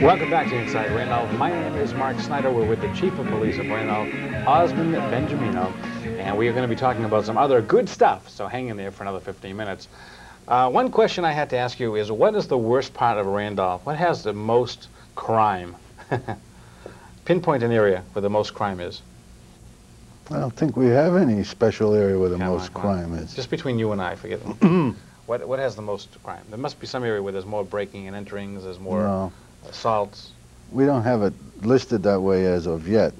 Welcome back to Inside Randolph. My name is Mark Snyder. We're with the Chief of Police of Randolph, Osmond Benjamino, and we are going to be talking about some other good stuff, so hang in there for another 15 minutes. One question I had to ask you is, what is the worst part of Randolph? What has the most crime? Pinpoint an area where the most crime is. I don't think we have any special area where the most crime is. Just between you and I, forget what has the most crime? There must be some area where there's more breaking and enterings, there's more assaults. We don't have it listed that way as of yet.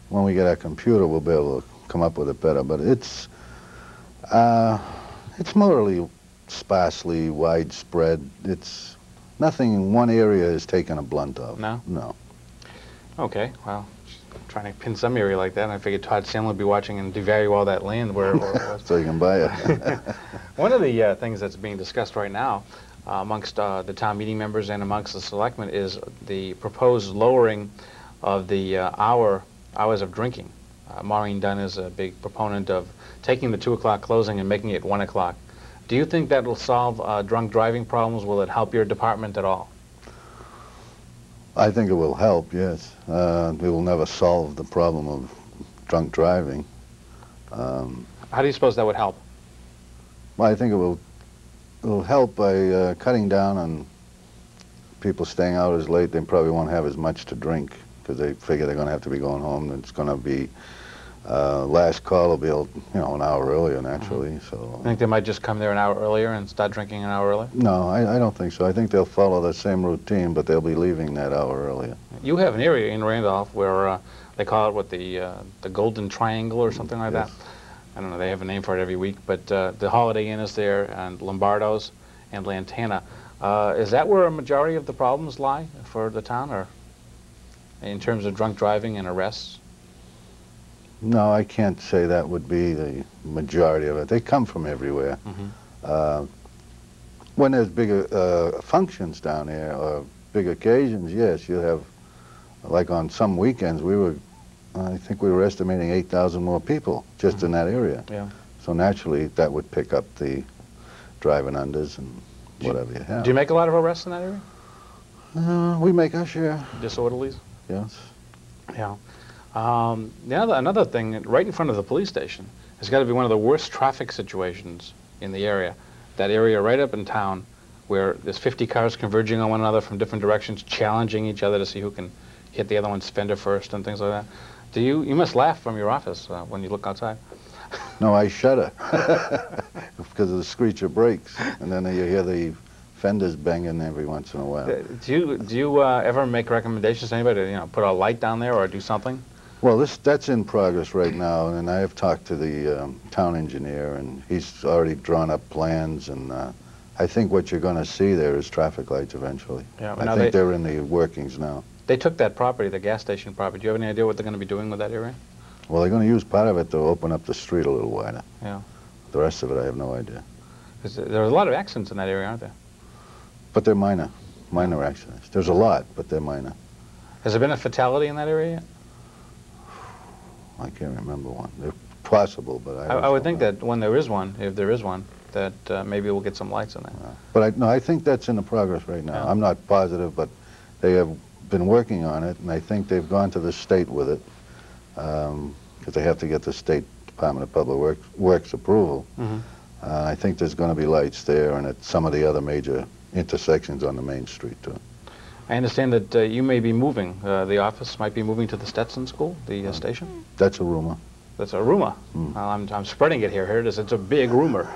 When we get our computer, we'll be able to come up with it better. But it's morally sparsely widespread. It's nothing one area is taken a blunt of. No? No. Okay, well, trying to pin some area like that, and I figured Todd Sandlin would be watching and devalue all that land where it was. So you can buy it. One of the things that's being discussed right now amongst the town meeting members and amongst the selectmen is the proposed lowering of the hours of drinking. Maureen Dunn is a big proponent of taking the 2 o'clock closing and making it 1 o'clock. Do you think that will solve drunk driving problems? Will it help your department at all? I think it will help, yes. It will never solve the problem of drunk driving. How do you suppose that would help? Well, I think it will help by cutting down on people staying out as late. They probably won't have as much to drink because they figure they're going to have to be going home. It's going to be last call will be, an hour earlier naturally. So I think they might just come there an hour earlier and start drinking an hour earlier? No, I don't think so. I think they'll follow the same routine, but they'll be leaving that hour earlier. You have an area in Randolph where they call it the Golden Triangle or something like that. I don't know, they have a name for it every week, but the Holiday Inn is there, and Lombardo's, and Lantana. Is that where a majority of the problems lie for the town, or in terms of drunk driving and arrests? No, I can't say that would be the majority of it. They come from everywhere. When there's bigger functions down there, or big occasions, yes, you have, like on some weekends, I think we were estimating 8,000 more people just in that area. Yeah. So naturally, that would pick up the driving unders and whatever you have. Do you make a lot of arrests in that area? We make our share. Disorderlies? Yes. Yeah. Another thing, right in front of the police station, has got to be one of the worst traffic situations in the area. That area right up in town where there's 50 cars converging on one another from different directions, challenging each other to see who can hit the other one's fender first and things like that. You must laugh from your office when you look outside. No, I shudder because of the screech of brakes, and then you hear the fenders banging every once in a while. Do you ever make recommendations to anybody to put a light down there or do something? Well, that's in progress right now, and I have talked to the town engineer, and he's already drawn up plans, and I think what you're going to see there is traffic lights eventually. Yeah, I think they're in the workings now. They took that property, the gas station property. Do you have any idea what they're going to be doing with that area? Well, they're going to use part of it to open up the street a little wider. Yeah. The rest of it, I have no idea. There are a lot of accidents in that area, aren't there? But they're minor accidents. There's a lot, but they're minor. Has there been a fatality in that area yet? I can't remember one. They're possible, but I would think that when there is one, if there is one, that maybe we'll get some lights on that. But I think that's in the progress right now. Yeah. I'm not positive, but they have been working on it, and I think they've gone to the state with it because they have to get the State Department of Public Works approval. I think there's going to be lights there and at some of the other major intersections on the main street, too. I understand that you may be moving. The office might be moving to the Stetson School, the station? That's a rumor. That's a rumor. I'm spreading it here. Here it is. It's a big rumor.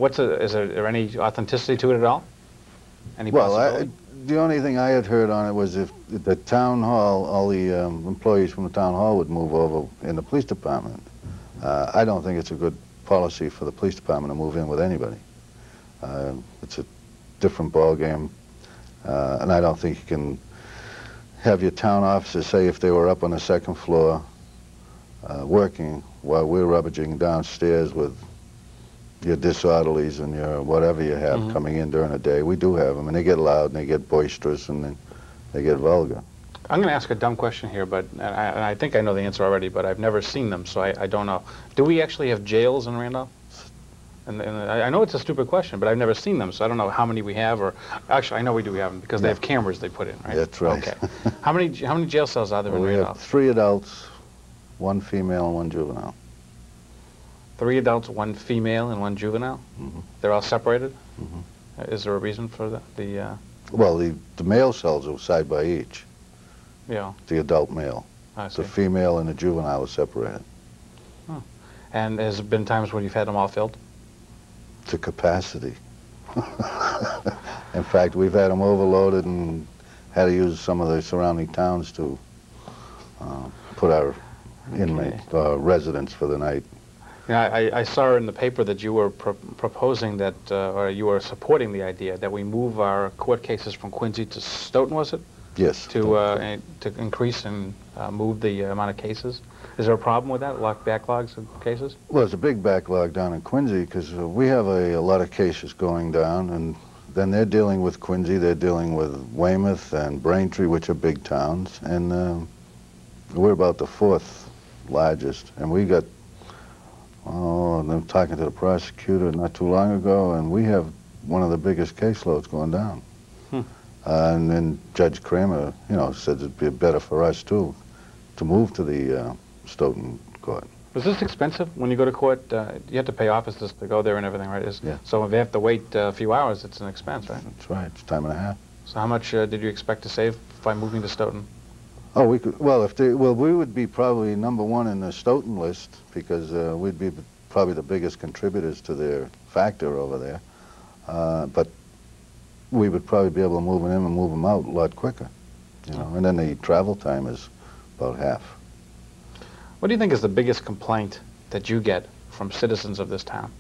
Is there any authenticity to it at all? Any possibility? The only thing I had heard on it was if the town hall, all the employees from the town hall would move over in the police department. I don't think it's a good policy for the police department to move in with anybody. It's a different ballgame, and I don't think you can have your town officers say if they were up on the second floor working while we're rummaging downstairs with your disorderlies and your whatever you have coming in during the day. We do have them, and they get loud, and they get boisterous, and they get vulgar. I'm going to ask a dumb question here, but and I think I know the answer already, but I've never seen them, so I don't know. Do we actually have jails in Randolph? And I know it's a stupid question, but I've never seen them, so I don't know how many we have, or actually I know we do have them because they have cameras they put in, right? That's right. Okay. How many jail cells are there in We have Randolph? 3 adults, 1 female and 1 juvenile. 3 adults, 1 female, and 1 juvenile? Mm-hmm. They're all separated? Mm-hmm. Is there a reason for the Well, the male cells are side by each, yeah, the adult male. I see. The female and the juvenile are separated. And has there been times when you've had them all filled? To capacity. In fact, we've had them overloaded and had to use some of the surrounding towns to put our inmate residents for the night. Yeah, I saw in the paper that you were proposing that, or you were supporting the idea that we move our court cases from Quincy to Stoughton, was it? Yes. To increase and move the amount of cases. Is there a problem with that, backlogs of cases? Well, there's a big backlog down in Quincy because we have a lot of cases going down, and then they're dealing with Quincy, they're dealing with Weymouth and Braintree, which are big towns, and we're about the 4th largest, and we got, and I'm talking to the prosecutor not too long ago, and we have one of the biggest caseloads going down. And then Judge Kramer, said it'd be better for us too to move to the Stoughton court. Was this expensive when you go to court? You have to pay officers to go there and everything, right? Yeah. So if you have to wait a few hours, it's an expense, right? That's right. It's time and a half. So how much did you expect to save by moving to Stoughton? Oh, we could. Well, we would be probably #1 in the Stoughton list because we'd be probably the biggest contributors to their factor over there. But we would probably be able to move them in and move them out a lot quicker, And then the travel time is about half. What do you think is the biggest complaint that you get from citizens of this town?